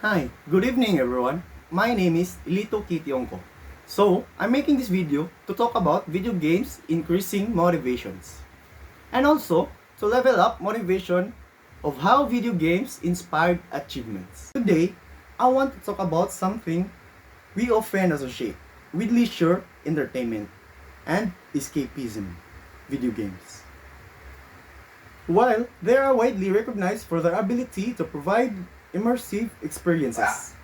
Hi, good evening everyone. My name is Ilito Kitionko. So, I'm making this video to talk about video games increasing motivations. And also, to level up motivation of how video games inspired achievements. Today, I want to talk about something we often associate with leisure, entertainment, and escapism, video games. While they are widely recognized for their ability to provide immersive experiences,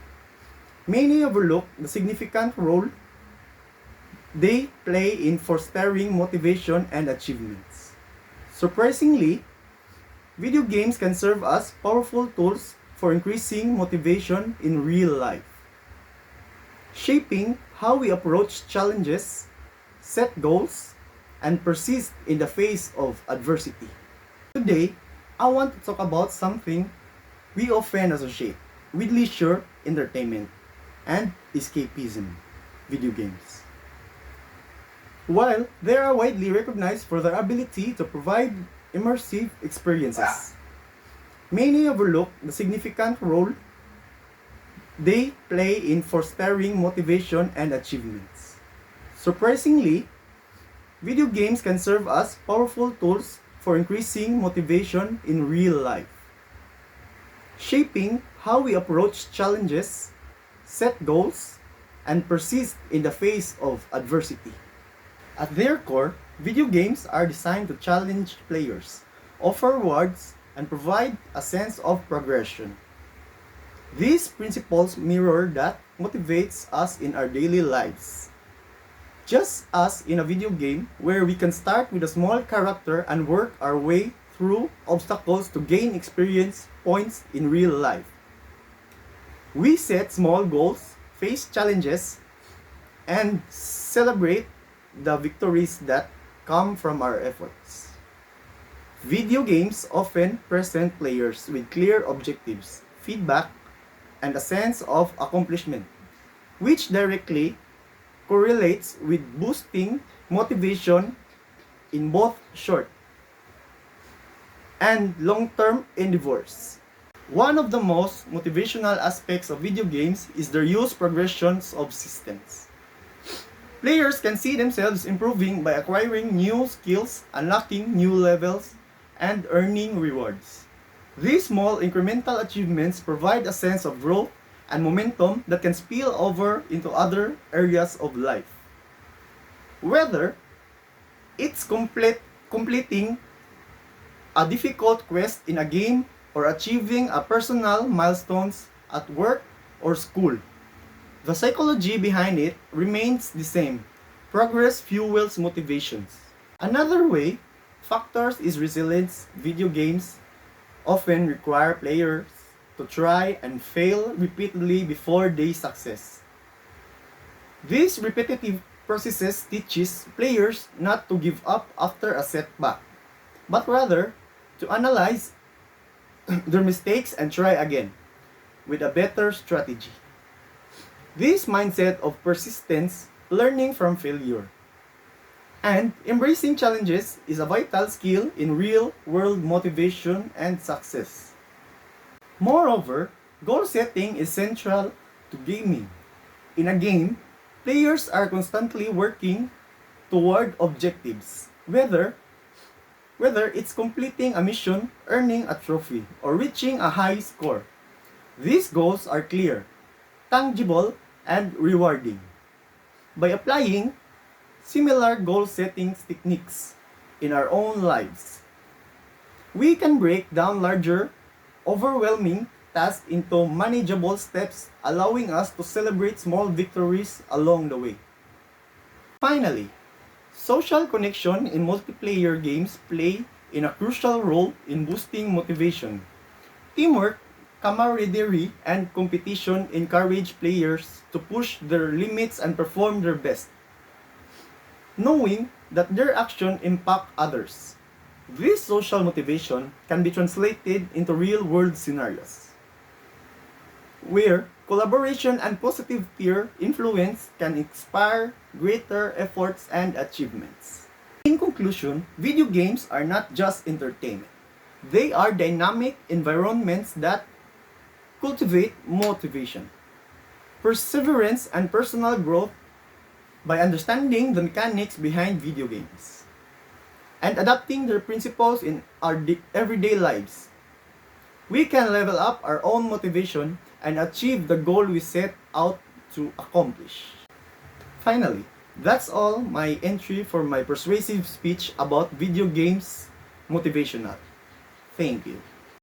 many overlook the significant role they play in fostering motivation and achievements. Surprisingly, video games can serve as powerful tools for increasing motivation in real life, shaping how we approach challenges, set goals, and persist in the face of adversity. Today, I want to talk about something we often associate with leisure, entertainment, and escapism, video games. While they are widely recognized for their ability to provide immersive experiences, many overlook the significant role they play in fostering motivation and achievements. Surprisingly, video games can serve as powerful tools for increasing motivation in real life, shaping how we approach challenges, set goals, and persist in the face of adversity. At their core, video games are designed to challenge players, offer rewards, and provide a sense of progression. These principles mirror that motivates us in our daily lives. Just as in a video game where we can start with a small character and work our way through obstacles to gain experience points in real life. We set small goals, face challenges, and celebrate the victories that come from our efforts. Video games often present players with clear objectives, feedback, and a sense of accomplishment, which directly correlates with boosting motivation in both short and long-term endeavors. One of the most motivational aspects of video games is their use progressions of systems. Players can see themselves improving by acquiring new skills, unlocking new levels, and earning rewards. These small incremental achievements provide a sense of growth and momentum that can spill over into other areas of life. Whether it's completing a difficult quest in a game or achieving a personal milestones at work or school, the psychology behind it remains the same. Progress fuels motivations. Another way factors is resilience. Video games often require players to try and fail repeatedly before they success. This repetitive process teaches players not to give up after a setback, but rather to analyze their mistakes and try again with a better strategy. This mindset of persistence, learning from failure, and embracing challenges is a vital skill in real-world motivation and success. Moreover, goal setting is central to gaming. In a game, players are constantly working toward objectives, whether it's completing a mission, earning a trophy, or reaching a high score. These goals are clear, tangible, and rewarding. By applying similar goal setting techniques in our own lives, we can break down larger, overwhelming tasks into manageable steps, allowing us to celebrate small victories along the way. Finally, social connection in multiplayer games play a crucial role in boosting motivation. Teamwork, camaraderie, and competition encourage players to push their limits and perform their best, knowing that their action impact others. This social motivation can be translated into real-world scenarios, where collaboration and positive peer influence can inspire greater efforts and achievements. In conclusion, video games are not just entertainment. They are dynamic environments that cultivate motivation, perseverance, and personal growth by understanding the mechanics behind video games and adapting their principles in our everyday lives. We can level up our own motivation and achieve the goal we set out to accomplish. Finally, that's all my entry for my persuasive speech about video games motivational. Thank you.